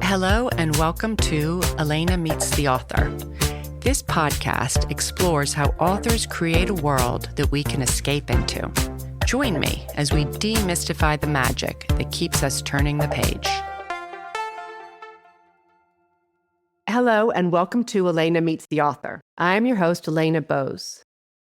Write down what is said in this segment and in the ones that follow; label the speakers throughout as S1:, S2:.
S1: Hello and welcome to Elena Meets the Author. This podcast explores how authors create a world that we can escape into. Join me as we demystify the magic that keeps us turning the page. Hello and welcome to Elena Meets the Author. I'm your host, Elena Bose.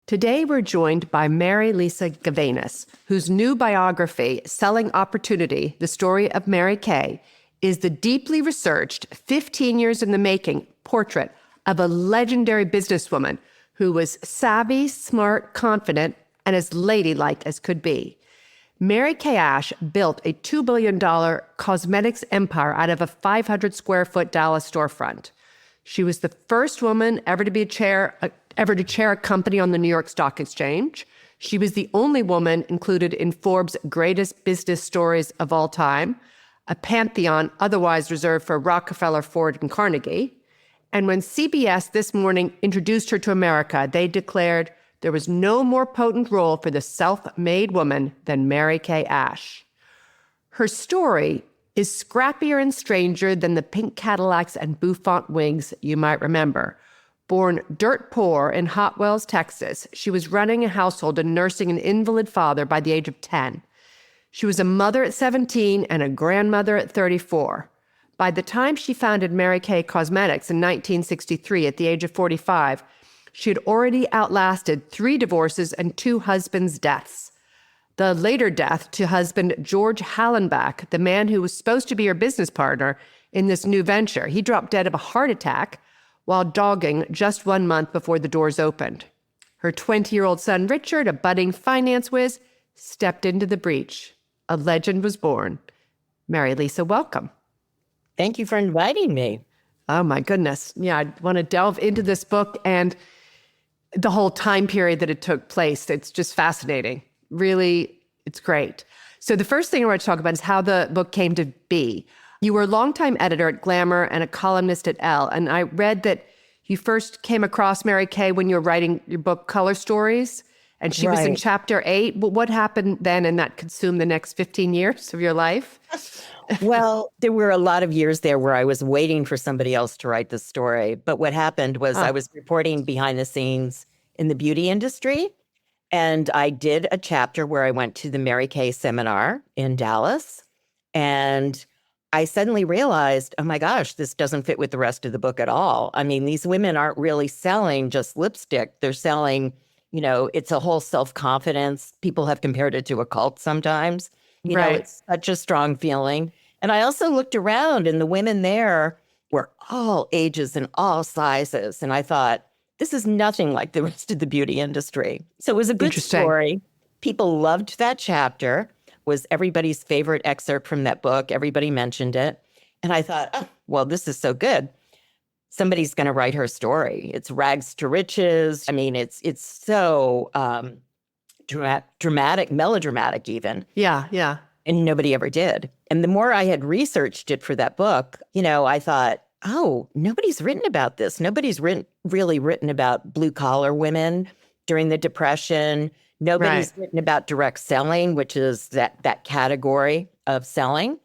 S1: Today we're joined by Mary Lisa Gavenas, whose new biography, Selling Opportunity, The Story of Mary Kay, is the deeply researched, 15 years in the making portrait of a legendary businesswoman who was savvy, smart, confident, and as ladylike as could be. Mary Kay Ash built a $2 billion cosmetics empire out of a 500 square foot Dallas storefront. She was the first woman ever to chair a company on the New York Stock Exchange. She was the only woman included in Forbes' greatest business stories of all time, a pantheon otherwise reserved for Rockefeller, Ford, and Carnegie. And when CBS This Morning introduced her to America, they declared there was no more potent role for the self-made woman than Mary Kay Ash. Her story is scrappier and stranger than the pink Cadillacs and bouffant wigs you might remember. Born dirt poor in Hot Wells, Texas, she was running a household and nursing an invalid father by the age of 10. She was a mother at 17 and a grandmother at 34. By the time she founded Mary Kay Cosmetics in 1963, at the age of 45, she had already outlasted 3 divorces and 2 husbands' deaths. The later death to husband George Hallenbeck, the man who was supposed to be her business partner in this new venture, he dropped dead of a heart attack while jogging just 1 month before the doors opened. Her 20-year-old son, Richard, a budding finance whiz, stepped into the breach. A legend was born. Mary Lisa, welcome.
S2: Thank you for inviting me.
S1: Oh, my goodness. Yeah, I want to delve into this book and the whole time period that it took place. It's just fascinating. Really, it's great. So the first thing I want to talk about is how the book came to be. You were a longtime editor at Glamour and a columnist at Elle, and I read that you first came across Mary Kay when you were writing your book, Color Stories, and she was in chapter 8. What happened then, and that consumed the next 15 years of your life?
S2: Well, there were a lot of years there where I was waiting for somebody else to write the story. But what happened was I was reporting behind the scenes in the beauty industry. And I did a chapter where I went to the Mary Kay seminar in Dallas. And I suddenly realized, oh my gosh, this doesn't fit with the rest of the book at all. I mean, these women aren't really selling just lipstick. They're selling, it's a whole self-confidence. People have compared it to a cult sometimes. You know, it's such a strong feeling. And I also looked around and the women there were all ages and all sizes. And I thought, this is nothing like the rest of the beauty industry. So it was a good story. People loved that chapter. Was everybody's favorite excerpt from that book. Everybody mentioned it. And I thought, oh, well, this is so good. Somebody's going to write her story. It's rags to riches. I mean, it's so dramatic, melodramatic even.
S1: Yeah.
S2: And nobody ever did. And the more I had researched it for that book, I thought, oh, nobody's written about this. Nobody's really written about blue-collar women during the Depression. Nobody's written about direct selling, which is that category of selling.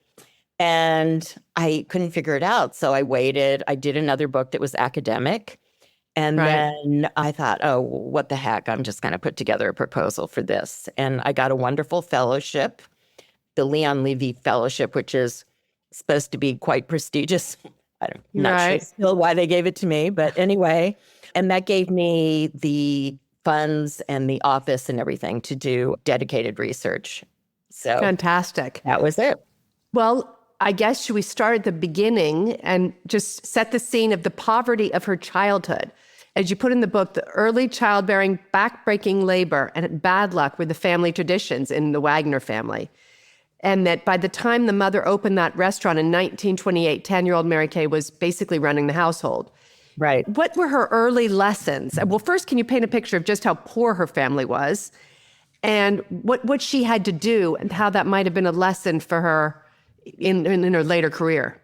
S2: And I couldn't figure it out. So I waited. I did another book that was academic. And then I thought, oh, what the heck? I'm just going to put together a proposal for this. And I got a wonderful fellowship, the Leon Levy Fellowship, which is supposed to be quite prestigious. I'm not sure still why they gave it to me, but anyway. And that gave me the funds and the office and everything to do dedicated research. So
S1: fantastic.
S2: That was it.
S1: Well, I guess should we start at the beginning and just set the scene of the poverty of her childhood? As you put in the book, the early childbearing, backbreaking labor, and bad luck were the family traditions in the Wagner family. And that by the time the mother opened that restaurant in 1928, 10-year-old Mary Kay was basically running the household.
S2: Right.
S1: What were her early lessons? Well, first, can you paint a picture of just how poor her family was and what she had to do and how that might have been a lesson for her in her later career?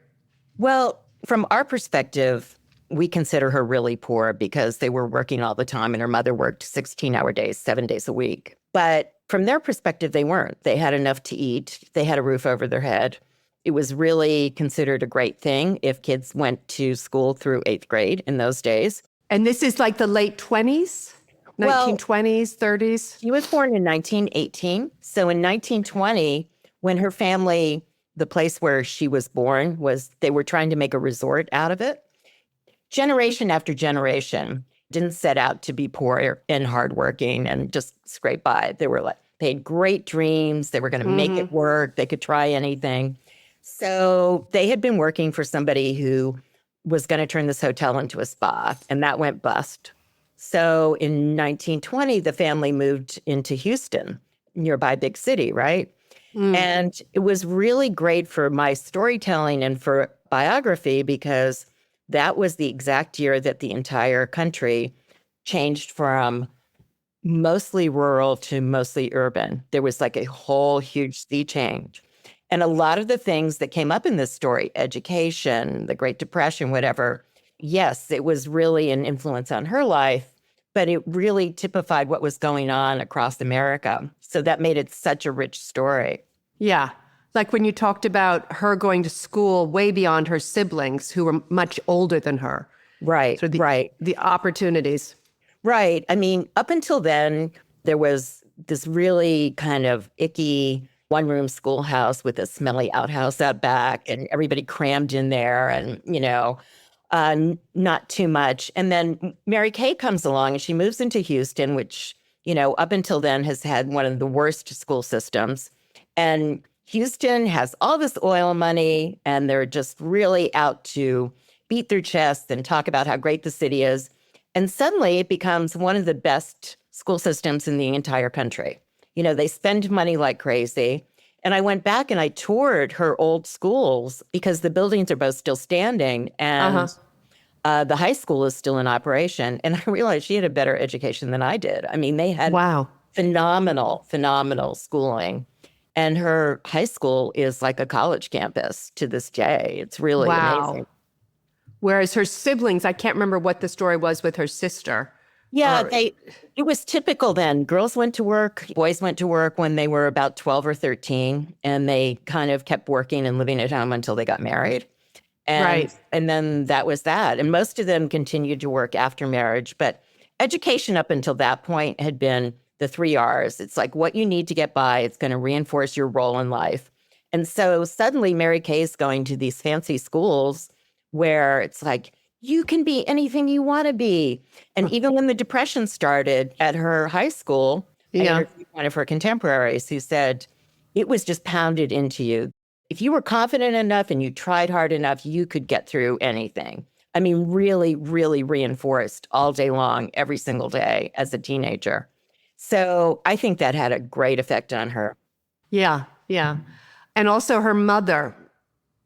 S2: Well, from our perspective, we consider her really poor because they were working all the time and her mother worked 16-hour days, 7 days a week. But from their perspective, they weren't. They had enough to eat. They had a roof over their head. It was really considered a great thing if kids went to school through 8th grade in those days.
S1: And this is like the late 20s, 1920s, 30s?
S2: She was born in 1918. So in 1920, when her family, the place where she was born, they were trying to make a resort out of it. Generation after generation didn't set out to be poor and hardworking and just scrape by. They had great dreams. They were going to make it work. They could try anything. So they had been working for somebody who was going to turn this hotel into a spa, and that went bust. So in 1920, the family moved into Houston, nearby big city, right? And it was really great for my storytelling and for biography because that was the exact year that the entire country changed from mostly rural to mostly urban. There was like a whole huge sea change. And a lot of the things that came up in this story, education, the Great Depression, whatever, yes, it was really an influence on her life, but it really typified what was going on across America. So that made it such a rich story.
S1: Yeah. Like when you talked about her going to school way beyond her siblings who were much older than her.
S2: Right,
S1: So the opportunities.
S2: Right. I mean, up until then, there was this really kind of icky one-room schoolhouse with a smelly outhouse out back, and everybody crammed in there and, not too much. And then Mary Kay comes along and she moves into Houston, which, up until then has had one of the worst school systems. And Houston has all this oil money, and they're just really out to beat their chests and talk about how great the city is. And suddenly it becomes one of the best school systems in the entire country. They spend money like crazy. And I went back and I toured her old schools because the buildings are both still standing and the high school is still in operation. And I realized she had a better education than I did. I mean, they had phenomenal schooling. And her high school is like a college campus to this day. It's really amazing.
S1: Whereas her siblings, I can't remember what the story was with her sister.
S2: Yeah, it was typical then. Girls went to work, boys went to work when they were about 12 or 13, and they kind of kept working and living at home until they got married. And then that was that. And most of them continued to work after marriage. But education up until that point had been the 3 R's. It's like what you need to get by. It's going to reinforce your role in life. And so suddenly Mary Kay's going to these fancy schools where it's like, you can be anything you want to be. And even when the Depression started at her high school, I interviewed one of her contemporaries who said, it was just pounded into you. If you were confident enough and you tried hard enough, you could get through anything. I mean, really, really reinforced all day long, every single day as a teenager. So I think that had a great effect on her.
S1: Yeah. And also her mother.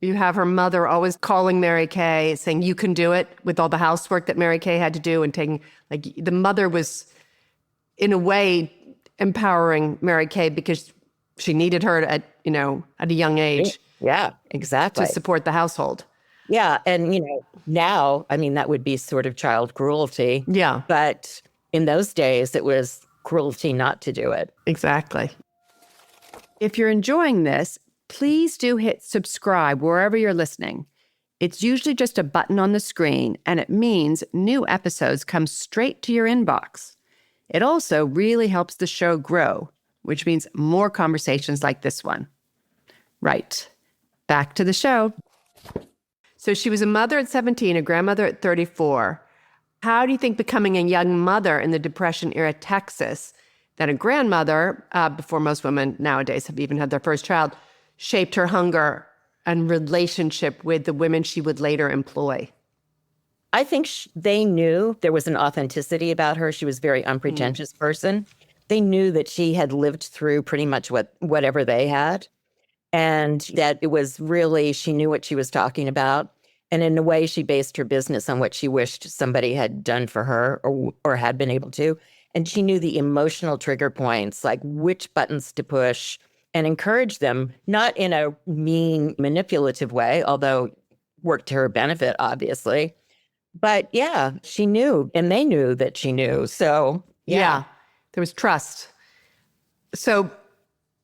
S1: You have her mother always calling Mary Kay, saying, you can do it, with all the housework that Mary Kay had to do, and taking, like, the mother was, in a way, empowering Mary Kay because she needed her at a young age.
S2: Yeah, exactly.
S1: To support the household.
S2: Yeah. And, now, I mean, that would be sort of child cruelty.
S1: Yeah.
S2: But in those days, it was cruelty not to do it.
S1: Exactly. If you're enjoying this, please do hit subscribe wherever you're listening. It's usually just a button on the screen, and it means new episodes come straight to your inbox. It also really helps the show grow, which means more conversations like this one. Right. Back to the show. So she was a mother at 17, a grandmother at 34. How do you think becoming a young mother in the Depression-era Texas, then a grandmother, before most women nowadays have even had their first child, shaped her hunger and relationship with the women she would later employ?
S2: I think they knew there was an authenticity about her. She was a very unpretentious person. They knew that she had lived through pretty much whatever they had, and that it was really, she knew what she was talking about. And in a way, she based her business on what she wished somebody had done for her or had been able to. And she knew the emotional trigger points, like which buttons to push, and encourage them, not in a mean, manipulative way, although worked to her benefit, obviously. But yeah, she knew, and they knew that she knew. So yeah,
S1: there was trust. So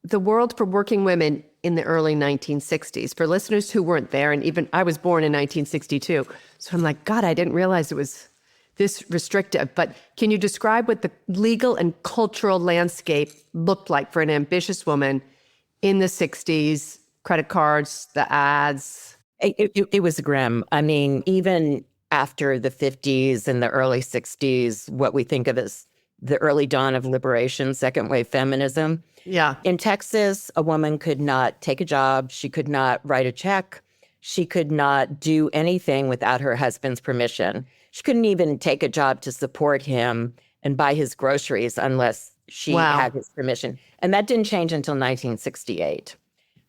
S1: the world for working women in the early 1960s. For listeners who weren't there, and even I was born in 1962, so I'm like, God, I didn't realize it was this restrictive. But can you describe what the legal and cultural landscape looked like for an ambitious woman in the 60s? Credit cards, the ads.
S2: It was grim. I mean, even after the 50s and the early 60s, what we think of as the early dawn of liberation, second wave feminism.
S1: Yeah.
S2: In Texas, a woman could not take a job. She could not write a check. She could not do anything without her husband's permission. She couldn't even take a job to support him and buy his groceries unless she had his permission. And that didn't change until 1968.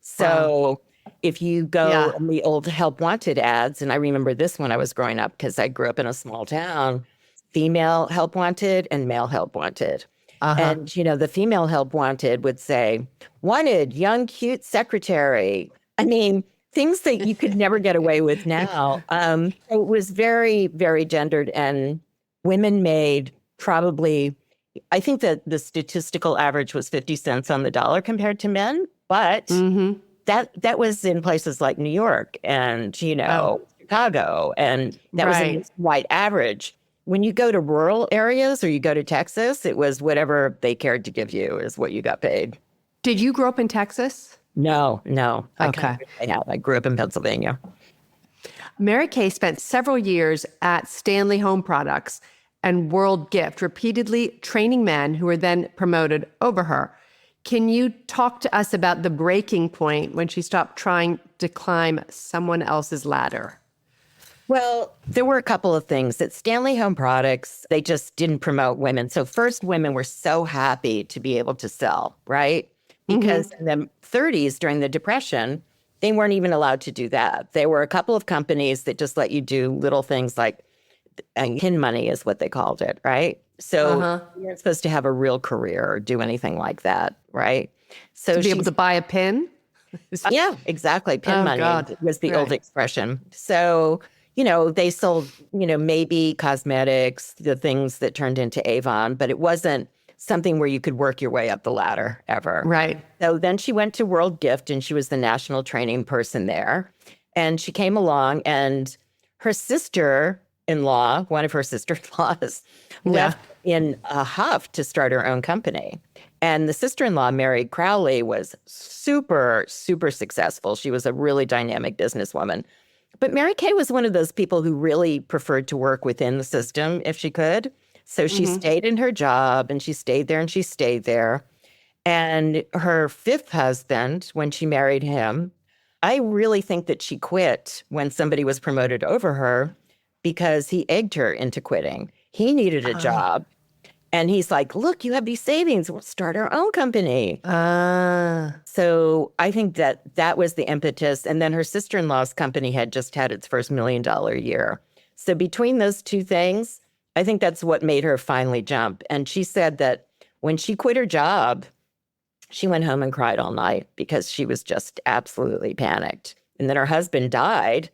S2: So if you go in the old Help Wanted ads, and I remember this when I was growing up because I grew up in a small town, female Help Wanted and male Help Wanted. And, you know, the female Help Wanted would say, wanted, young, cute secretary. I mean, things that you could never get away with now. It was very, very gendered, and women made probably, I think that the statistical average was 50 cents on the dollar compared to men, but that was in places like New York and, you know, Chicago, and that was a white average. When you go to rural areas or you go to Texas, it was whatever they cared to give you is what you got paid.
S1: Did you grow up in Texas?
S2: No.
S1: Okay.
S2: I grew up in Pennsylvania.
S1: Mary Kay spent several years at Stanley Home Products and World Gift, repeatedly training men who were then promoted over her. Can you talk to us about the breaking point when she stopped trying to climb someone else's ladder?
S2: Well, there were a couple of things. At Stanley Home Products, they just didn't promote women. So first, women were so happy to be able to sell, right? Because in the 30s, during the Depression, they weren't even allowed to do that. There were a couple of companies that just let you do little things like pin money is what they called it, right? So you weren't supposed to have a real career or do anything like that, right? So
S1: to be able to buy a pin?
S2: Yeah, exactly. Pin money was the old expression. So, you know, they sold, you know, maybe cosmetics, the things that turned into Avon, but it wasn't something where you could work your way up the ladder ever.
S1: Right.
S2: So then she went to World Gift and she was the national training person there. And she came along and her sister-in-law, one of her sister-in-laws, left in a huff to start her own company. And the sister-in-law, Mary Crowley, was super, super successful. She was a really dynamic businesswoman. But Mary Kay was one of those people who really preferred to work within the system if she could. So she stayed in her job and she stayed there and she stayed there. And her fifth husband, when she married him, I really think that she quit when somebody was promoted over her because he egged her into quitting. He needed a job. And he's like, look, you have these savings. We'll start our own company. So I think that was the impetus. And then her sister-in-law's company had just had its first $1 million year. So between those two things, I think that's what made her finally jump. And she said that when she quit her job, she went home and cried all night because she was just absolutely panicked. And then her husband died.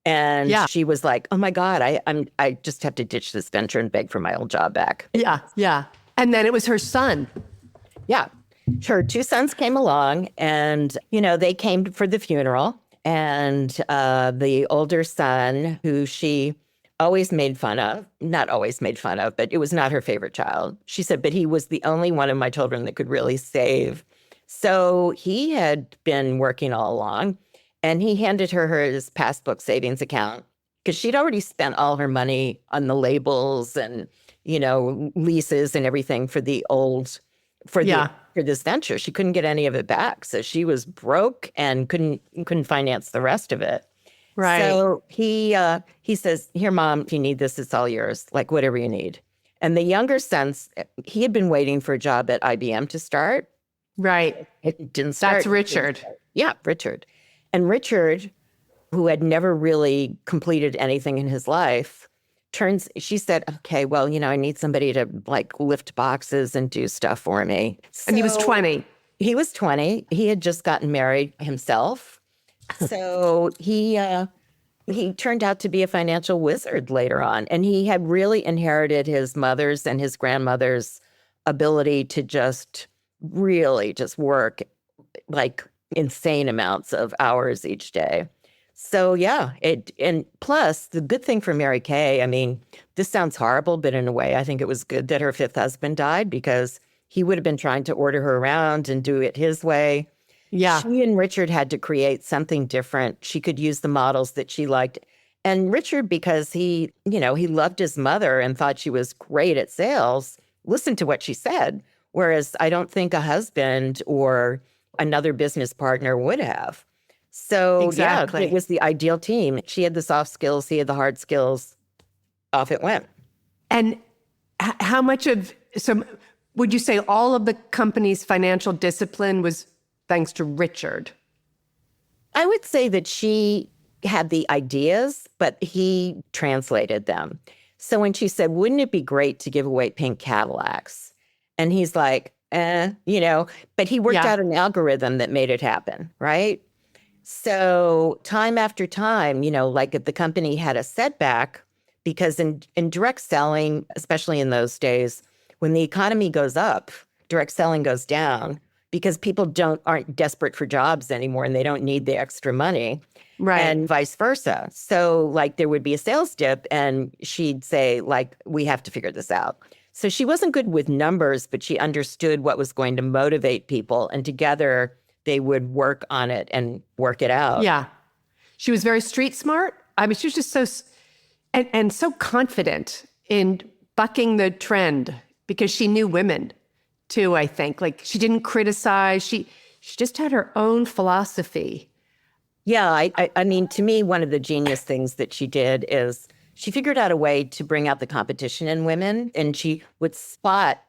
S2: And she was like, oh, my God, I just have to ditch this venture and beg for my old job back.
S1: Yeah. And then it was her son.
S2: Yeah. Her two sons came along and, you know, they came for the funeral. And the older son, who she always made fun of, not always made fun of, but it was not her favorite child. She said, but he was the only one of my children that could really save. So he had been working all along. And he handed her his passbook savings account because she'd already spent all her money on the labels and, you know, leases and everything for this venture. She couldn't get any of it back. So she was broke and couldn't finance the rest of it.
S1: Right.
S2: So he says, here, Mom, if you need this, it's all yours, like whatever you need. And the younger son, he had been waiting for a job at IBM to start.
S1: Right.
S2: It didn't start.
S1: That's Richard.
S2: Yeah, Richard. And Richard, who had never really completed anything in his life, she said, okay, well, you know, I need somebody to like lift boxes and do stuff for me.
S1: And he was 20.
S2: He was 20. He had just gotten married himself. So he turned out to be a financial wizard later on. And he had really inherited his mother's and his grandmother's ability to just really just work like insane amounts of hours each day. So yeah, and plus the good thing for Mary Kay, I mean, this sounds horrible, but in a way, I think it was good that her fifth husband died because he would have been trying to order her around and do it his way.
S1: Yeah.
S2: She and Richard had to create something different. She could use the models that she liked. And Richard, because he loved his mother and thought she was great at sales, listened to what she said. Whereas I don't think a husband or another business partner would have. So
S1: Exactly.
S2: yeah, it was the ideal team. She had the soft skills, he had the hard skills. Off it went.
S1: And how much would you say all of the company's financial discipline was thanks to Richard?
S2: I would say that she had the ideas, but he translated them. So when she said, wouldn't it be great to give away pink Cadillacs? And he's like, but he worked out an algorithm that made it happen, right? So time after time, like if the company had a setback, because in direct selling, especially in those days, when the economy goes up, direct selling goes down because people aren't desperate for jobs anymore and they don't need the extra money.
S1: Right.
S2: And vice versa. So like there would be a sales dip and she'd say like, we have to figure this out. So she wasn't good with numbers, but she understood what was going to motivate people. And together they would work on it and work it out.
S1: Yeah. She was very street smart. I mean, she was just so, and so confident in bucking the trend because she knew women too, I think. Like she didn't criticize. She just had her own philosophy.
S2: Yeah, I mean, to me, one of the genius things that she did is she figured out a way to bring out the competition in women, and she would spot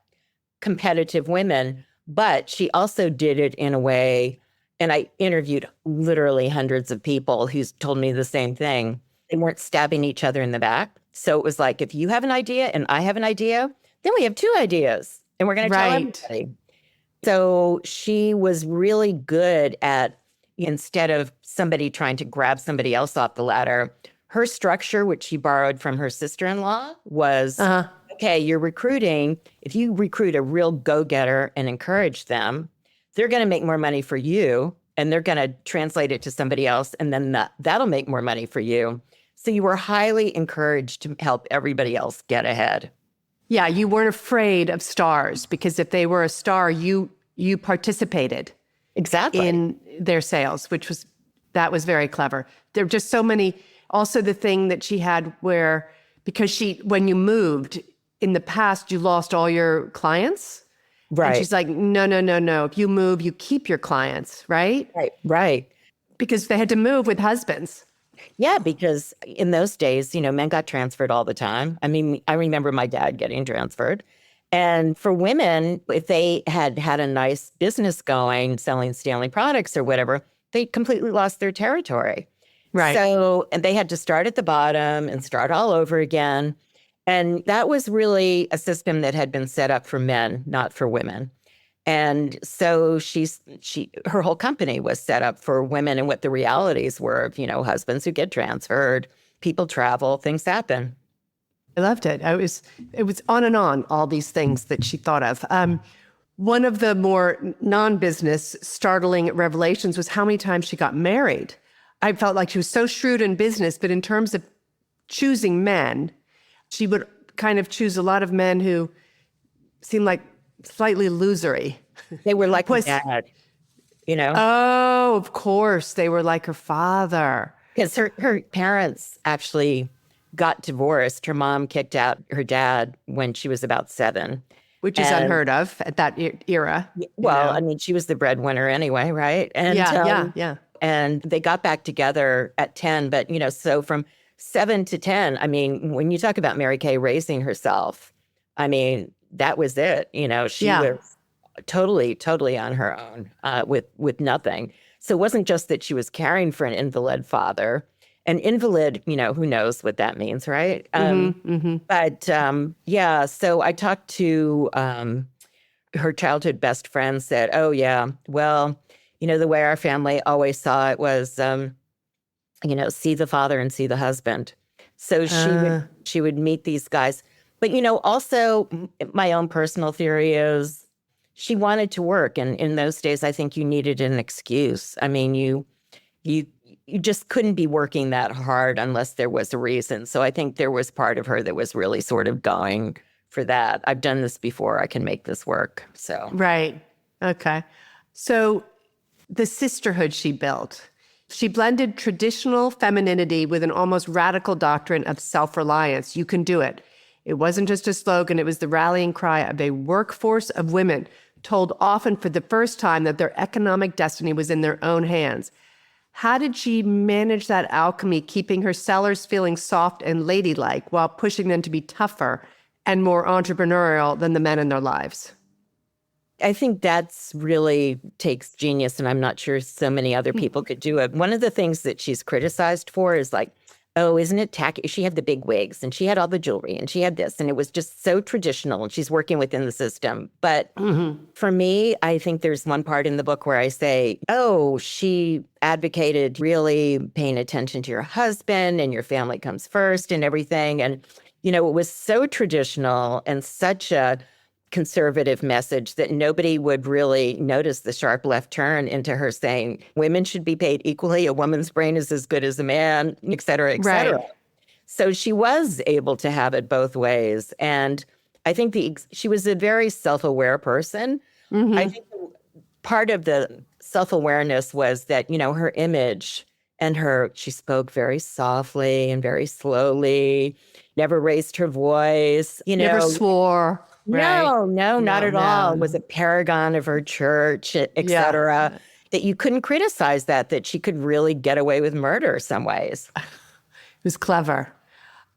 S2: competitive women, but she also did it in a way, and I interviewed literally hundreds of people who told me the same thing. They weren't stabbing each other in the back. So it was like, if you have an idea and I have an idea, then we have two ideas, and we're going to tell everybody. So she was really good at, instead of somebody trying to grab somebody else off the ladder, her structure, which she borrowed from her sister-in-law, was, okay, you're recruiting. If you recruit a real go-getter and encourage them, they're going to make more money for you, and they're going to translate it to somebody else, and then that'll make more money for you. So you were highly encouraged to help everybody else get ahead.
S1: Yeah, you weren't afraid of stars because if they were a star, you participated.
S2: Exactly.
S1: In their sales, that was very clever. There were just so many. Also, the thing that she had where, because when you moved in the past, you lost all your clients.
S2: Right.
S1: And she's like, no. If you move, you keep your clients, right?
S2: Right.
S1: Because they had to move with husbands.
S2: Yeah, because in those days, men got transferred all the time. I mean, I remember my dad getting transferred. And for women, if they had a nice business going, selling Stanley products or whatever, they completely lost their territory.
S1: Right.
S2: So, and they had to start at the bottom and start all over again. And that was really a system that had been set up for men, not for women. And so her whole company was set up for women and what the realities were of, husbands who get transferred, people travel, things happen.
S1: I loved it. It was on and on, all these things that she thought of. One of the more non-business startling revelations was how many times she got married. I felt like she was so shrewd in business, but in terms of choosing men, she would kind of choose a lot of men who seemed like slightly losery.
S2: They were like her dad,
S1: Oh, of course. They were like her father.
S2: Because her parents actually got divorced. Her mom kicked out her dad when she was about 7.
S1: Which is unheard of at that era.
S2: Well, I mean, she was the breadwinner anyway, right? And,
S1: yeah.
S2: And they got back together at 10. But, so from 7 to 10, I mean, when you talk about Mary Kay raising herself, I mean, that was it. She was totally on her own with nothing. So it wasn't just that she was caring for an invalid father. An invalid, who knows what that means, right? But so I talked to her childhood best friend, said, oh, yeah, well, the way our family always saw it was, see the father and see the husband. So she would meet these guys. But, also my own personal theory is she wanted to work. And in those days, I think you needed an excuse. I mean, you just couldn't be working that hard unless there was a reason. So I think there was part of her that was really sort of going for that. I've done this before. I can make this work. So
S1: Right. Okay. So the sisterhood she built, she blended traditional femininity with an almost radical doctrine of self-reliance. You can do it. It wasn't just a slogan. It was the rallying cry of a workforce of women told often for the first time that their economic destiny was in their own hands. How did she manage that alchemy, keeping her sellers feeling soft and ladylike while pushing them to be tougher and more entrepreneurial than the men in their lives?
S2: I think that's really takes genius, and I'm not sure so many other people could do it. One of the things that she's criticized for is like, oh, isn't it tacky? She had the big wigs and she had all the jewelry and she had this, and it was just so traditional, and she's working within the system. But for me, I think there's one part in the book where I say, oh, she advocated really paying attention to your husband and your family comes first and everything. And, it was so traditional and such a conservative message that nobody would really notice the sharp left turn into her saying women should be paid equally, a woman's brain is as good as a man, et cetera, et cetera.
S1: Right.
S2: So she was able to have it both ways. And I think she was a very self-aware person. I think part of the self-awareness was that, her image and she spoke very softly and very slowly, never raised her voice,
S1: Never swore.
S2: No,
S1: Right?
S2: not at
S1: No.
S2: all. Was a paragon of her church, et cetera. That you couldn't criticize that she could really get away with murder some ways.
S1: It was clever.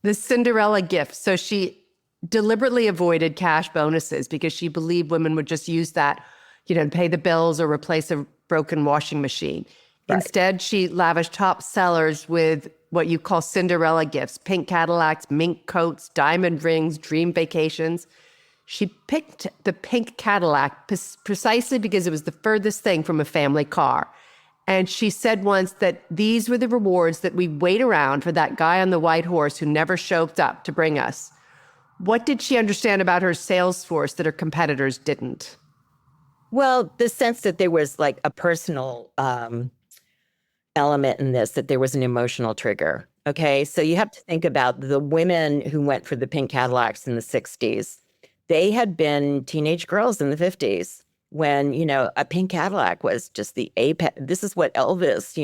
S1: The Cinderella gift. So she deliberately avoided cash bonuses because she believed women would just use that, to pay the bills or replace a broken washing machine.
S2: Right.
S1: Instead, she lavished top sellers with what you call Cinderella gifts: pink Cadillacs, mink coats, diamond rings, dream vacations. She picked the pink Cadillac precisely because it was the furthest thing from a family car. And she said once that these were the rewards that we wait around for that guy on the white horse who never showed up to bring us. What did she understand about her sales force that her competitors didn't?
S2: Well, the sense that there was like a personal element in this, that there was an emotional trigger. Okay, so you have to think about the women who went for the pink Cadillacs in the 60s. They had been teenage girls in the 50s when, a pink Cadillac was just the apex. This is what Elvis,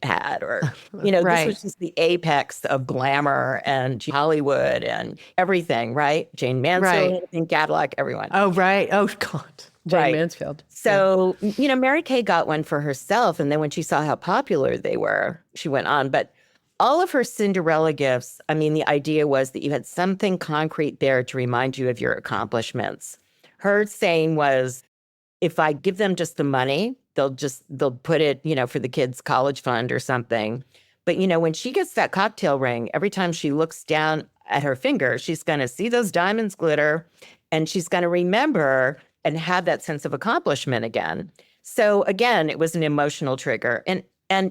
S2: had, or,
S1: Right.
S2: This was just the apex of glamour and Hollywood and everything, right? Jane Mansfield had a pink Cadillac, everyone.
S1: Oh, right. Oh, God. Jane Mansfield.
S2: So, Mary Kay got one for herself. And then when she saw how popular they were, she went on. But all of her Cinderella gifts, the idea was that you had something concrete there to remind you of your accomplishments. Her saying was, if I give them just the money, they'll put it, for the kids' college fund or something. But, when she gets that cocktail ring, every time she looks down at her finger, she's going to see those diamonds glitter, and she's going to remember and have that sense of accomplishment again. So again, it was an emotional trigger. And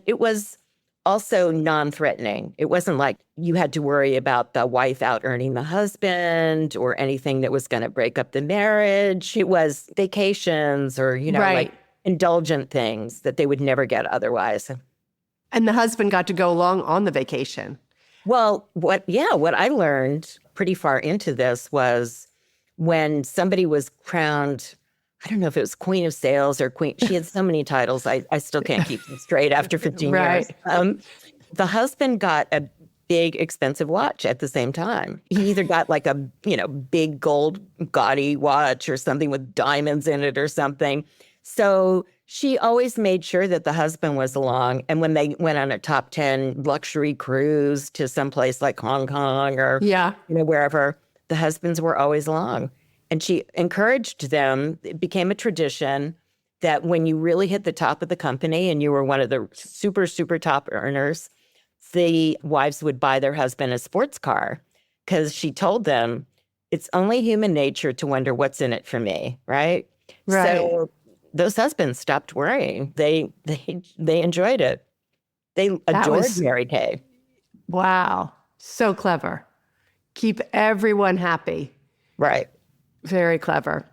S2: it was also non-threatening. It wasn't like you had to worry about the wife out-earning the husband or anything that was going to break up the marriage. It was vacations or, like indulgent things that they would never get otherwise.
S1: And the husband got to go along on the vacation.
S2: Well, what I learned pretty far into this was when somebody was crowned, I don't know if it was Queen of Sales or Queen. She had so many titles. I still can't keep them straight after 15 years. The husband got a big, expensive watch at the same time. He either got like a, big gold gaudy watch or something with diamonds in it or something. So she always made sure that the husband was along. And when they went on a top 10 luxury cruise to someplace like Hong Kong or, wherever, the husbands were always along. And she encouraged them. It became a tradition that when you really hit the top of the company and you were one of the super, super top earners, the wives would buy their husband a sports car because she told them it's only human nature to wonder what's in it for me, right? So those husbands stopped worrying. They enjoyed it. They adored Mary Kay.
S1: Wow. So clever. Keep everyone happy.
S2: Right.
S1: Very clever.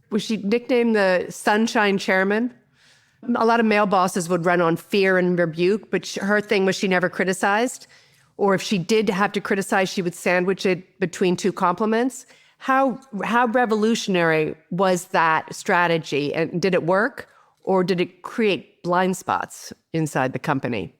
S1: Was she nicknamed the Sunshine Chairman? A lot of male bosses would run on fear and rebuke, but her thing was she never criticized. Or if she did have to criticize, she would sandwich it between two compliments. How revolutionary was that strategy? And did it work? Or did it create blind spots inside the company?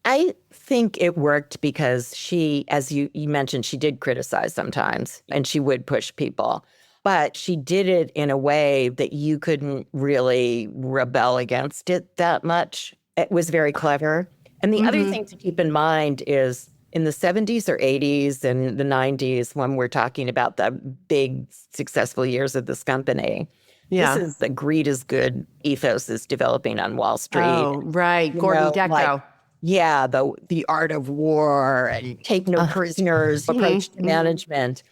S2: I think it worked because she, as you mentioned, she did criticize sometimes and she would push people. But she did it in a way that you couldn't really rebel against it that much. It was very clever. And the other thing to keep in mind is in the 70s or 80s and the 90s, when we're talking about the big successful years of this company, this is the greed is good ethos is developing on Wall Street.
S1: Oh, right. Gordon Gekko.
S2: The art of war and take no prisoners approach to management.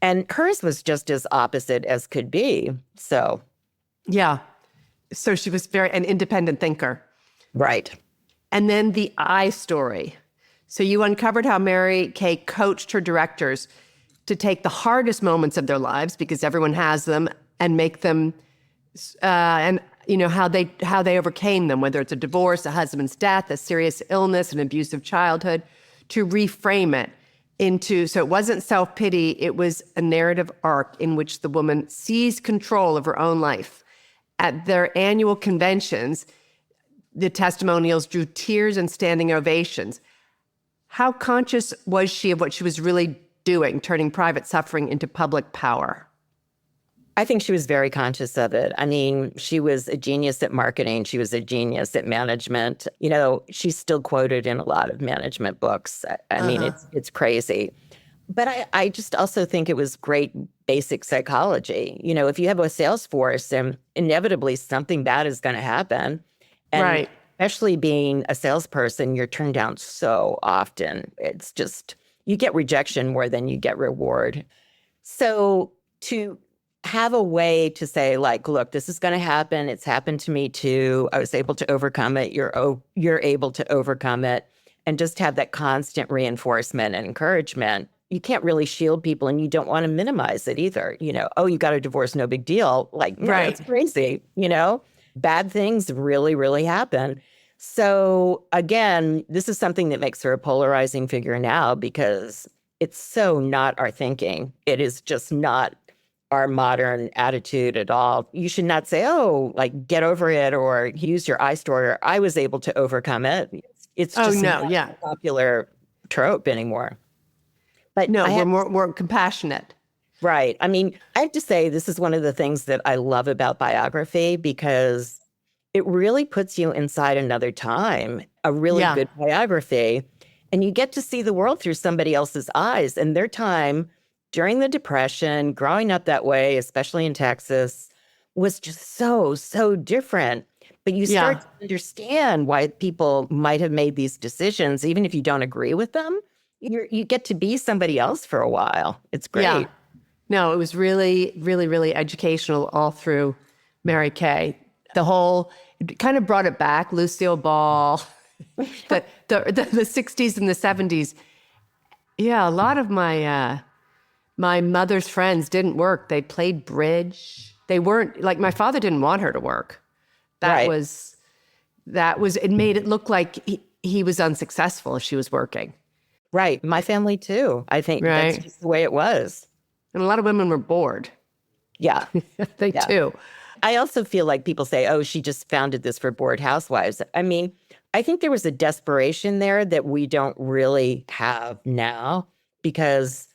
S2: And hers was just as opposite as could be. So.
S1: Yeah. So she was an independent thinker.
S2: Right.
S1: And then the I story. So you uncovered how Mary Kay coached her directors to take the hardest moments of their lives, because everyone has them, and make them, and you know, how they overcame them, whether it's a divorce, a husband's death, a serious illness, an abusive childhood, to reframe it into, so it wasn't self-pity, it was a narrative arc in which the woman seized control of her own life. At their annual conventions, the testimonials drew tears and standing ovations. How conscious was she of what she was really doing, turning private suffering into public power?
S2: I think she was very conscious of it. I mean, she was a genius at marketing. She was a genius at management. You know, she's still quoted in a lot of management books. I mean, it's crazy. But I just also think it was great basic psychology. You know, if you have a sales force, and inevitably something bad is going to happen. And especially being a salesperson, you're turned down so often. It's just, you get rejection more than you get reward. So to have a way to say, like, look, this is going to happen. It's happened to me too. I was able to overcome it. You're able to overcome it. And just have that constant reinforcement and encouragement. You can't really shield people, and you don't want to minimize it either. You know, oh, you got a divorce, no big deal. Like, no, that's crazy. You know, bad things really, really happen. So again, this is something that makes her a polarizing figure now, because it's so not our thinking. It is just not our modern attitude at all. You should not say, oh, like, get over it, or use your I story, or I was able to overcome it. It's just not a popular trope anymore. But
S1: no, we're more compassionate.
S2: Right. I mean, I have to say, this is one of the things that I love about biography, because it really puts you inside another time, a really good biography, and you get to see the world through somebody else's eyes and their time during the Depression. Growing up that way, especially in Texas, was just so, so different. But you start to understand why people might have made these decisions, even if you don't agree with them. You get to be somebody else for a while. It's great.
S1: Yeah. No, it was really, really, really educational all through Mary Kay. It kind of brought it back, Lucille Ball, the 60s and the 70s. Yeah, a lot of my mother's friends didn't work. They played bridge. They weren't, like, my father didn't want her to work. That was, it made it look like he was unsuccessful if she was working.
S2: Right. My family too. I think that's just the way it was.
S1: And a lot of women were bored.
S2: Yeah.
S1: They too.
S2: I also feel like people say, oh, she just founded this for bored housewives. I mean, I think there was a desperation there that we don't really have now, because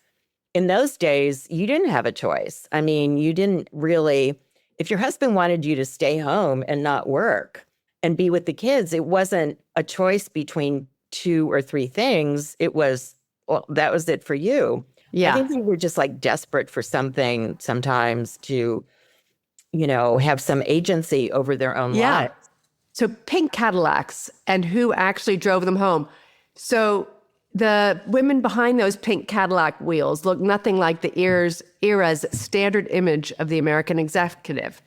S2: in those days, you didn't have a choice. I mean, you didn't really, if your husband wanted you to stay home and not work and be with the kids, it wasn't a choice between 2 or 3 things. It was, well, that was it for you. Yeah. I think we were just like desperate for something sometimes to, you know, have some agency over their own lives.
S1: So pink Cadillacs, and who actually drove them home. So the women behind those pink Cadillac wheels look nothing like the era's standard image of the American executive.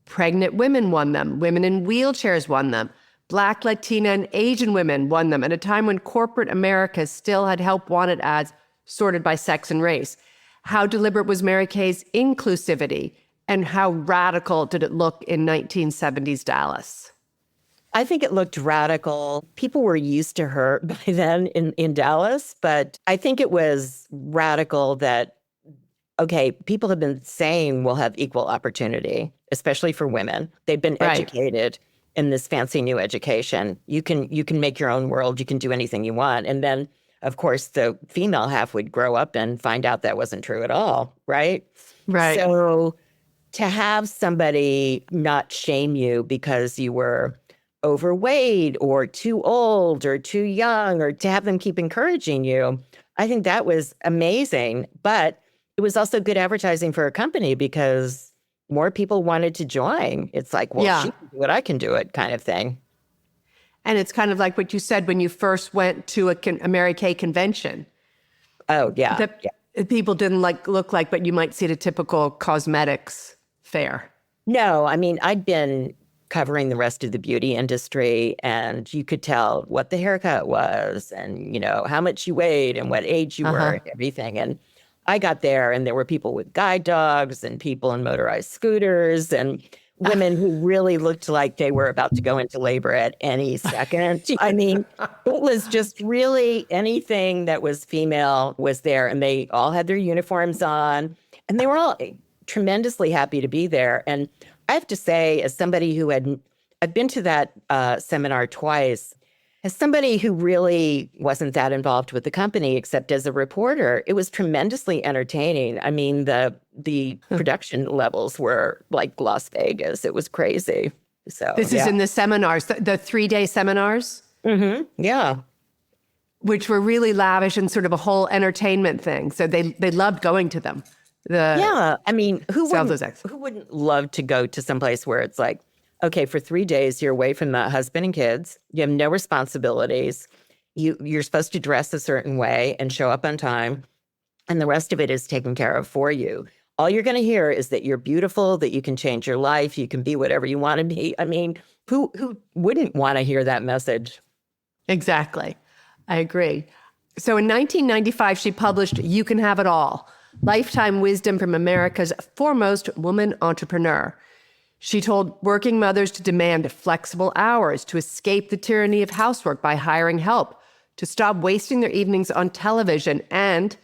S1: Pregnant women won them. Women in wheelchairs won them. Black, Latina, and Asian women won them at a time when corporate America still had help wanted ads sorted by sex and race. How deliberate was Mary Kay's inclusivity And how radical did it look in 1970s Dallas?
S2: I think it looked radical. People were used to her by then in Dallas, but I think it was radical that, okay, people have been saying we'll have equal opportunity, especially for women. They've been educated in this fancy new education. You can make your own world. You can do anything you want. And then, of course, the female half would grow up and find out that wasn't true at all, right?
S1: Right.
S2: So to have somebody not shame you because you were overweight or too old or too young, or to have them keep encouraging you, I think that was amazing. But it was also good advertising for a company because more people wanted to join. It's like, well, she can do it, I can do it kind of thing.
S1: And it's kind of like what you said when you first went to a Mary Kay convention.
S2: Oh, yeah.
S1: That people didn't look like what you might see at a typical cosmetics fair.
S2: No, I mean, I'd been covering the rest of the beauty industry, and you could tell what the haircut was and, how much you weighed and what age you were and everything. And I got there and there were people with guide dogs and people in motorized scooters and women who really looked like they were about to go into labor at any second. I mean, it was just really anything that was female was there, and they all had their uniforms on, and they were all tremendously happy to be there. And I have to say, as somebody who I've been to that seminar twice, as somebody who really wasn't that involved with the company except as a reporter, it was tremendously entertaining. I mean, the production levels were like Las Vegas. It was crazy. So
S1: this is in the seminars, the 3-day seminars?
S2: Mm-hmm. Yeah.
S1: Which were really lavish and sort of a whole entertainment thing. So they loved going to them.
S2: I mean, who wouldn't love to go to someplace where it's like, okay, for 3 days, you're away from the husband and kids. You have no responsibilities. You're supposed to dress a certain way and show up on time. And the rest of it is taken care of for you. All you're going to hear is that you're beautiful, that you can change your life, you can be whatever you want to be. I mean, who wouldn't want to hear that message?
S1: Exactly. I agree. So in 1995, she published You Can Have It All, Lifetime Wisdom from America's Foremost Woman Entrepreneur. She told working mothers to demand flexible hours, to escape the tyranny of housework by hiring help, to stop wasting their evenings on television, and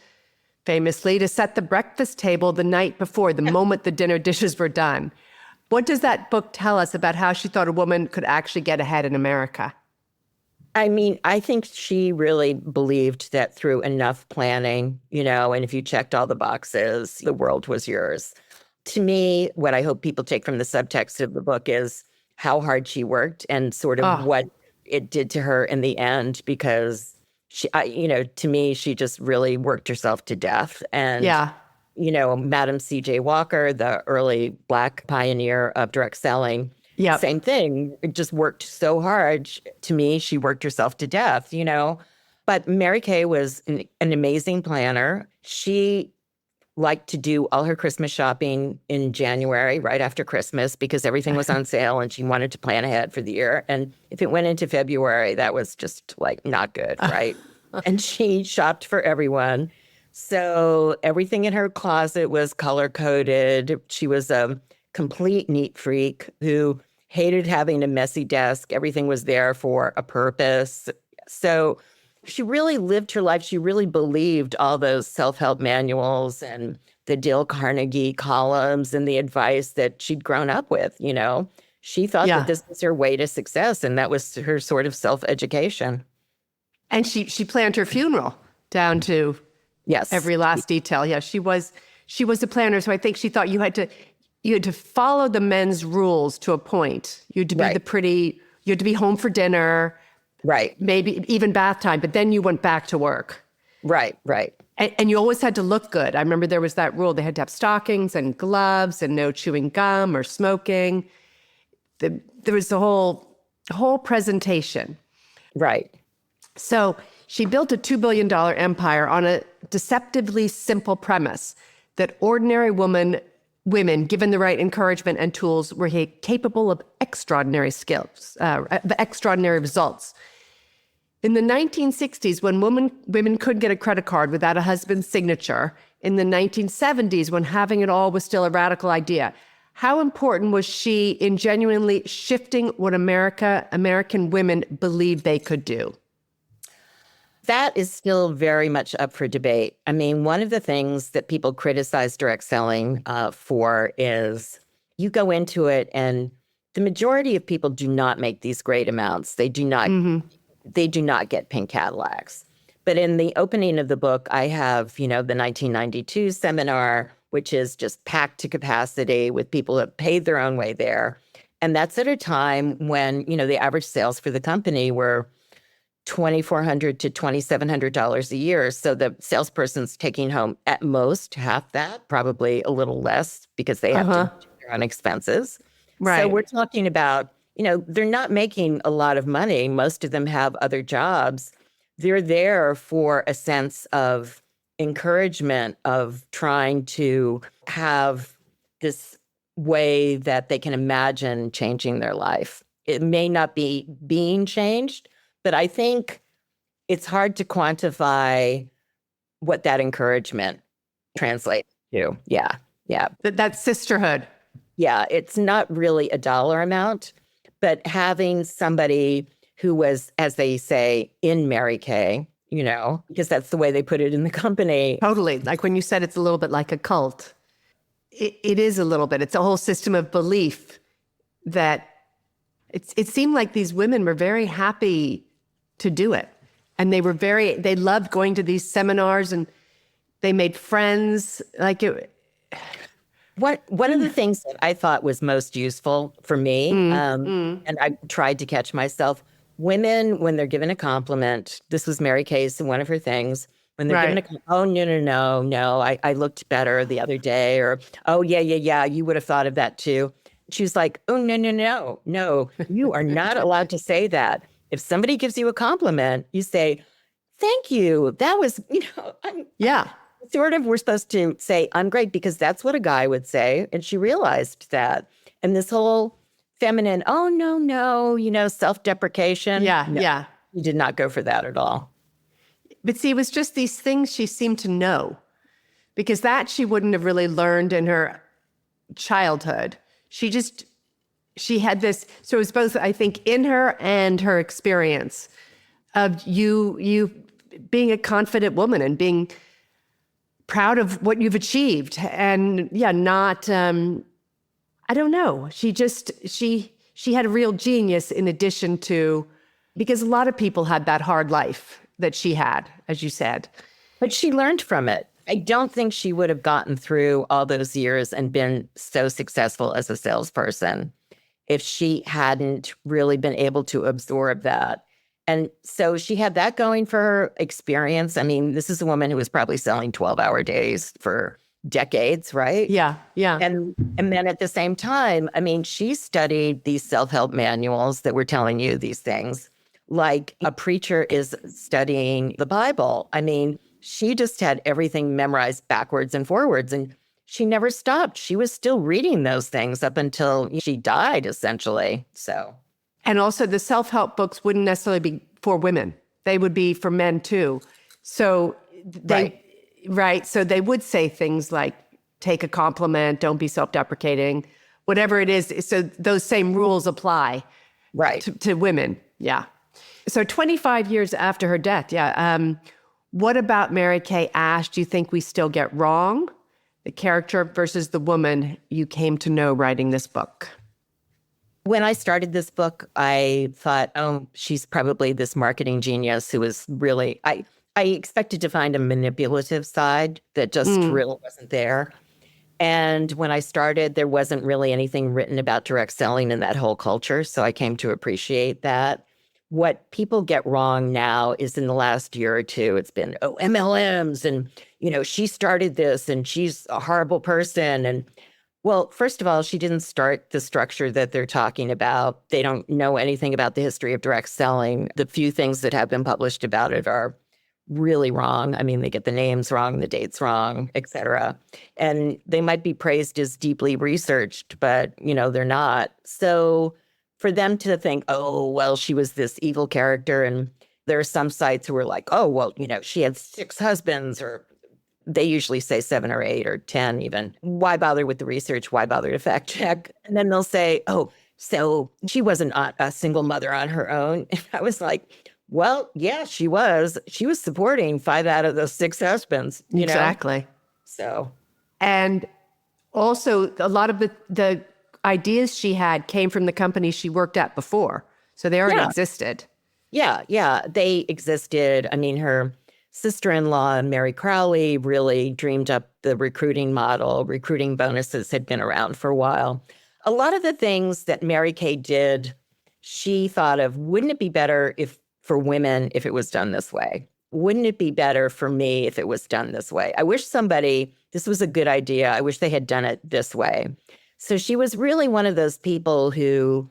S1: famously to set the breakfast table the night before, the moment the dinner dishes were done. What does that book tell us about how she thought a woman could actually get ahead in America?
S2: I mean, I think she really believed that through enough planning, and if you checked all the boxes, the world was yours. To me, what I hope people take from the subtext of the book is how hard she worked and sort of what it did to her in the end, because she, to me, she just really worked herself to death. And, Madam C.J. Walker, the early Black pioneer of direct selling, same thing. It just worked so hard. To me, she worked herself to death, But Mary Kay was an amazing planner. She liked to do all her Christmas shopping in January, right after Christmas, because everything was on sale and she wanted to plan ahead for the year. And if it went into February, that was just like not good, right? And she shopped for everyone. So everything in her closet was color-coded. She was a complete neat freak who hated having a messy desk. Everything was there for a purpose. So she really lived her life. She really believed all those self-help manuals and the Dale Carnegie columns and the advice that she'd grown up with, She thought that this was her way to success, and that was her sort of self-education.
S1: And she planned her funeral down to every last detail. Yeah, she was a planner. So I think she thought you had to follow the men's rules to a point. You had to be you had to be home for dinner.
S2: Right.
S1: Maybe even bath time, but then you went back to work.
S2: Right.
S1: And you always had to look good. I remember there was that rule. They had to have stockings and gloves and no chewing gum or smoking. There was the whole presentation.
S2: Right.
S1: So she built a $2 billion empire on a deceptively simple premise that ordinary women, given the right encouragement and tools, were capable of extraordinary skills, extraordinary results. In the 1960s, when women couldn't get a credit card without a husband's signature, in the 1970s, when having it all was still a radical idea, How important was she in genuinely shifting what American women believed they could do?
S2: That is still very much up for debate. I mean, one of the things that people criticize direct selling for is you go into it and the majority of people do not make these great amounts. They do not get pink Cadillacs. But in the opening of the book, I have, the 1992 seminar, which is just packed to capacity with people that paid their own way there. And that's at a time when, the average sales for the company were $2,400 to $2,700 a year. So the salesperson's taking home at most half that, probably a little less because they have to do their own expenses.
S1: Right.
S2: So we're talking about, they're not making a lot of money. Most of them have other jobs. They're there for a sense of encouragement, of trying to have this way that they can imagine changing their life. It may not be being changed, but I think it's hard to quantify what that encouragement translates to. Yeah.
S1: That sisterhood.
S2: Yeah, it's not really a dollar amount, but having somebody who was, as they say, in Mary Kay, because that's the way they put it in the company.
S1: Totally. Like when you said it's a little bit like a cult. It is a little bit. It's a whole system of belief that it seemed like these women were very happy to do it. And they loved going to these seminars and they made friends.
S2: One of the things that I thought was most useful for me, and I tried to catch myself, women, when they're given a compliment, this was Mary Kay's, one of her things, when they're given a compliment, oh, no, I looked better the other day, or, oh, yeah, you would have thought of that too. She was like, oh, no, you are not allowed to say that. If somebody gives you a compliment, you say, thank you. That was, we're supposed to say, I'm great, because that's what a guy would say. And she realized that. And this whole feminine, oh, no, self-deprecation.
S1: Yeah.
S2: She did not go for that at all.
S1: But see, it was just these things she seemed to know, because that she wouldn't have really learned in her childhood. She had this, so it was both, I think, in her and her experience of you being a confident woman and being proud of what you've achieved. And not, I don't know. She had a real genius in addition to, because a lot of people had that hard life that she had, as you said.
S2: But she learned from it. I don't think she would have gotten through all those years and been so successful as a salesperson if she hadn't really been able to absorb that. And so she had that going for her experience. I mean, this is a woman who was probably selling 12-hour days for decades, right?
S1: Yeah.
S2: And then at the same time, I mean, she studied these self-help manuals that were telling you these things, like a preacher is studying the Bible. I mean, she just had everything memorized backwards and forwards, and she never stopped. She was still reading those things up until she died, essentially. So,
S1: and also the self-help books wouldn't necessarily be for women. They would be for men too. So so they would say things like, take a compliment, don't be self-deprecating, whatever it is. So those same rules apply to women. Yeah. So 25 years after her death. Yeah. What about Mary Kay Ash do you think we still get wrong? The character versus the woman you came to know writing this book.
S2: When I started this book, I thought, oh, she's probably this marketing genius who was really, I expected to find a manipulative side that just really wasn't there. And when I started, there wasn't really anything written about direct selling in that whole culture. So I came to appreciate that. What people get wrong now is in the last year or two, it's been, MLMs and, she started this and she's a horrible person. And well, first of all, she didn't start the structure that they're talking about. They don't know anything about the history of direct selling. The few things that have been published about it are really wrong. I mean, they get the names wrong, the dates wrong, et cetera. And they might be praised as deeply researched, but, they're not. So for them to think, oh, well, she was this evil character. And there are some sites who are like, oh, well, she had 6 husbands or they usually say 7 or 8 or 10 even. Why bother with the research? Why bother to fact check? And then they'll say, oh, so she wasn't a single mother on her own. And I was like, well, yeah, she was. She was supporting 5 out of those 6 husbands, you know?
S1: Exactly.
S2: So.
S1: And also, a lot of the ideas she had came from the company she worked at before. So they already existed.
S2: Yeah, they existed. I mean, her sister-in-law, Mary Crowley, really dreamed up the recruiting model. Recruiting bonuses had been around for a while. A lot of the things that Mary Kay did, she thought of, wouldn't it be better for women if it was done this way? Wouldn't it be better for me if it was done this way? I wish this was a good idea. I wish they had done it this way. So she was really one of those people who,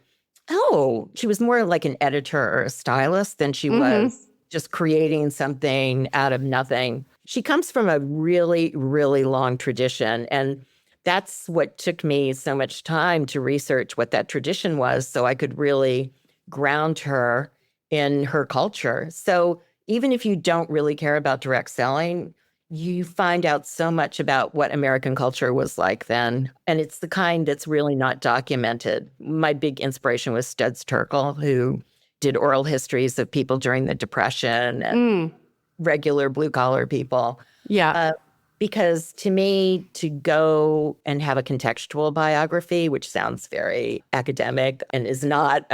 S2: she was more like an editor or a stylist than she was just creating something out of nothing. She comes from a really, really long tradition. And that's what took me so much time to research what that tradition was so I could really ground her in her culture. So even if you don't really care about direct selling, you find out so much about what American culture was like then. And it's the kind that's really not documented. My big inspiration was Studs Terkel, who did oral histories of people during the Depression and regular blue-collar people.
S1: Yeah.
S2: Because to me, to go and have a contextual biography, which sounds very academic and is not,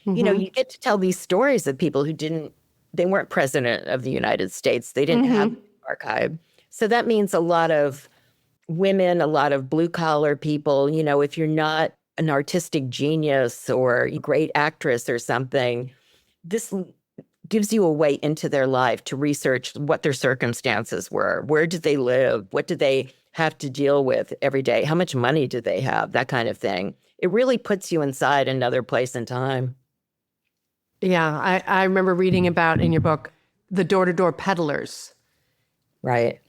S2: you get to tell these stories of people who they weren't president of the United States. They didn't have an archive. So that means a lot of women, a lot of blue-collar people, if you're not an artistic genius or a great actress or something, this gives you a way into their life to research what their circumstances were. Where did they live? What did they have to deal with every day? How much money did they have? That kind of thing. It really puts you inside another place and time.
S1: Yeah, I remember reading about in your book, the door-to-door peddlers.
S2: Right.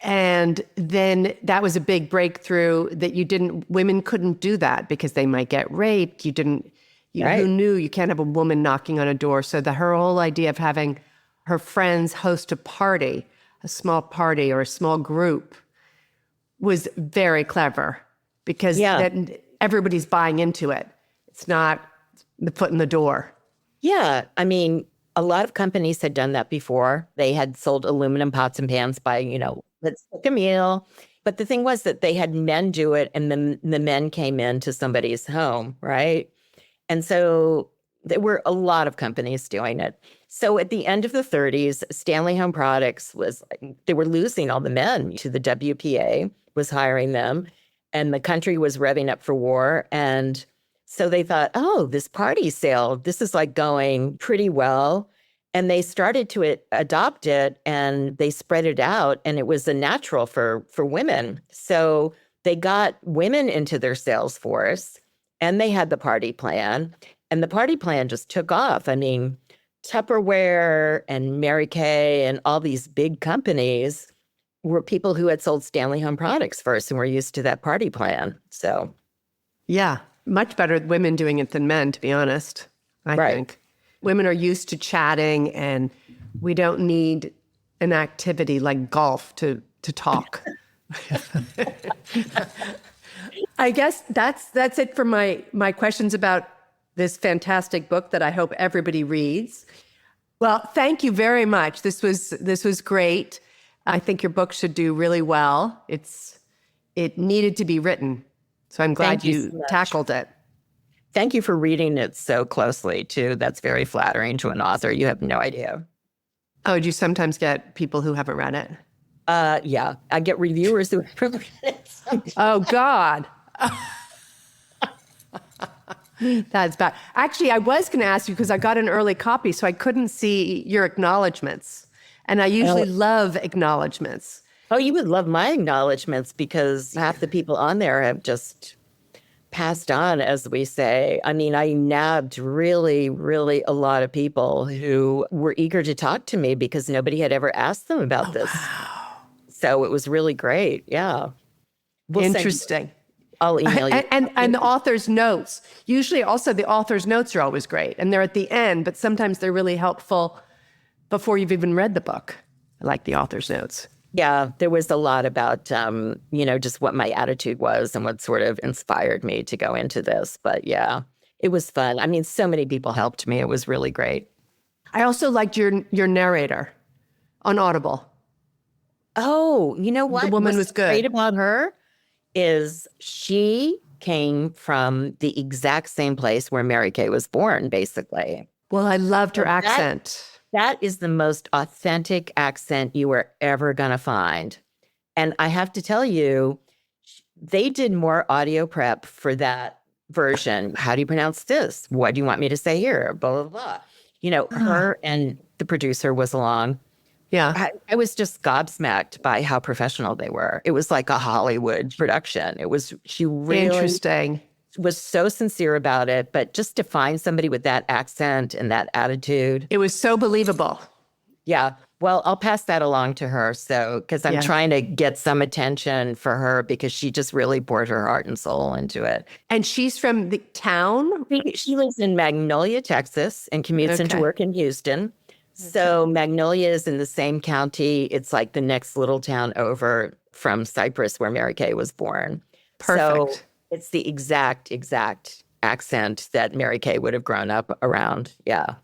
S1: And then that was a big breakthrough that women couldn't do that because they might get raped. Who knew you can't have a woman knocking on a door? So her whole idea of having her friends host a small party or a small group was very clever because then everybody's buying into it. It's not the foot in the door.
S2: Yeah. I mean, a lot of companies had done that before. They had sold aluminum pots and pans by, let's cook a meal. But the thing was that they had men do it, and then the men came into somebody's home, right? And so there were a lot of companies doing it. So at the end of the 30s, Stanley Home Products they were losing all the men to the WPA, was hiring them, and the country was revving up for war. And so they thought, this party sale, this is like going pretty well. And they started to adopt it, and they spread it out, and it was a natural for women. So they got women into their sales force, and they had the party plan, and the party plan just took off. I mean, Tupperware and Mary Kay and all these big companies were people who had sold Stanley Home Products first and were used to that party plan. So,
S1: yeah, much better women doing it than men, to be honest, I think. Women are used to chatting, and we don't need an activity like golf to talk. I guess that's it for my questions about this fantastic book that I hope everybody reads. Well, thank you very much. This was great. I think your book should do really well. It needed to be written, so I'm glad you tackled it.
S2: Thank you for reading it so closely, too. That's very flattering to an author. You have no idea.
S1: Oh, do you sometimes get people who haven't read it?
S2: Yeah. I get reviewers who haven't read it sometimes.
S1: Oh, God. That's bad. Actually, I was going to ask you because I got an early copy, so I couldn't see your acknowledgments. And I usually love acknowledgments.
S2: Oh, you would love my acknowledgments because half the people on there have just passed on, as we say. I mean, I nabbed really, really a lot of people who were eager to talk to me because nobody had ever asked them about this. Wow. So it was really great. Yeah.
S1: Interesting.
S2: I'll email you.
S1: And the author's notes. Usually also the author's notes are always great. And they're at the end, but sometimes they're really helpful before you've even read the book. I like the author's notes.
S2: Yeah, there was a lot about, just what my attitude was and what sort of inspired me to go into this. But yeah, it was fun. I mean, so many people helped me. It was really great.
S1: I also liked your narrator on Audible.
S2: Oh, you know
S1: The
S2: what?
S1: woman
S2: What's
S1: was good.
S2: great about her is she came from the exact same place where Mary Kay was born, basically.
S1: Well, I loved her
S2: So
S1: accent.
S2: that is the most authentic accent you are ever going to find. And I have to tell you, they did more audio prep for that version. How do you pronounce this? What do you want me to say here? Blah, blah, blah. Her and the producer was along.
S1: Yeah.
S2: I was just gobsmacked by how professional they were. It was like a Hollywood production. She really
S1: Interesting.
S2: was so sincere about it. But just to find somebody with that accent and that attitude.
S1: It was so believable.
S2: Yeah. Well, I'll pass that along to her. So, because I'm trying to get some attention for her because she just really poured her heart and soul into it.
S1: And she's from the town?
S2: She lives in Magnolia, Texas, and commutes into work in Houston. So Magnolia is in the same county. It's like the next little town over from Cyprus where Mary Kay was born.
S1: Perfect.
S2: So it's the exact accent that Mary Kay would have grown up around. Yeah.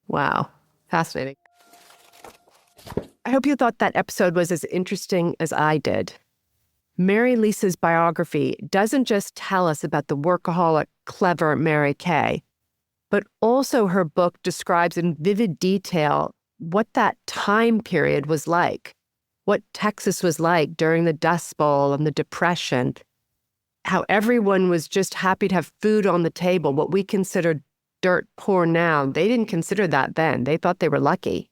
S1: Wow. Fascinating. I hope you thought that episode was as interesting as I did. Mary Lisa's biography doesn't just tell us about the workaholic, clever Mary Kay, but also her book describes in vivid detail what that time period was like, what Texas was like during the Dust Bowl and the Depression, how everyone was just happy to have food on the table, what we consider dirt poor now. They didn't consider that then. They thought they were lucky.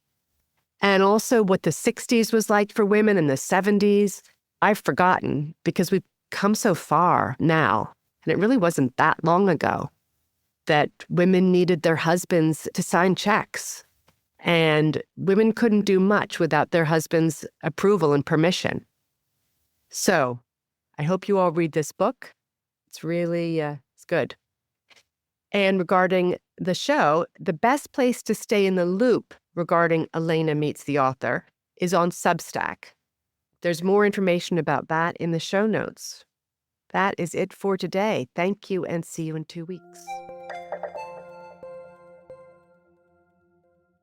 S1: And also what the 60s was like for women and the 70s. I've forgotten because we've come so far now, and it really wasn't that long ago, that women needed their husbands to sign checks. And women couldn't do much without their husband's approval and permission. So I hope you all read this book. It's really, it's good. And regarding the show, the best place to stay in the loop regarding Elena Meets the Author is on Substack. There's more information about that in the show notes. That is it for today. Thank you and see you in 2 weeks.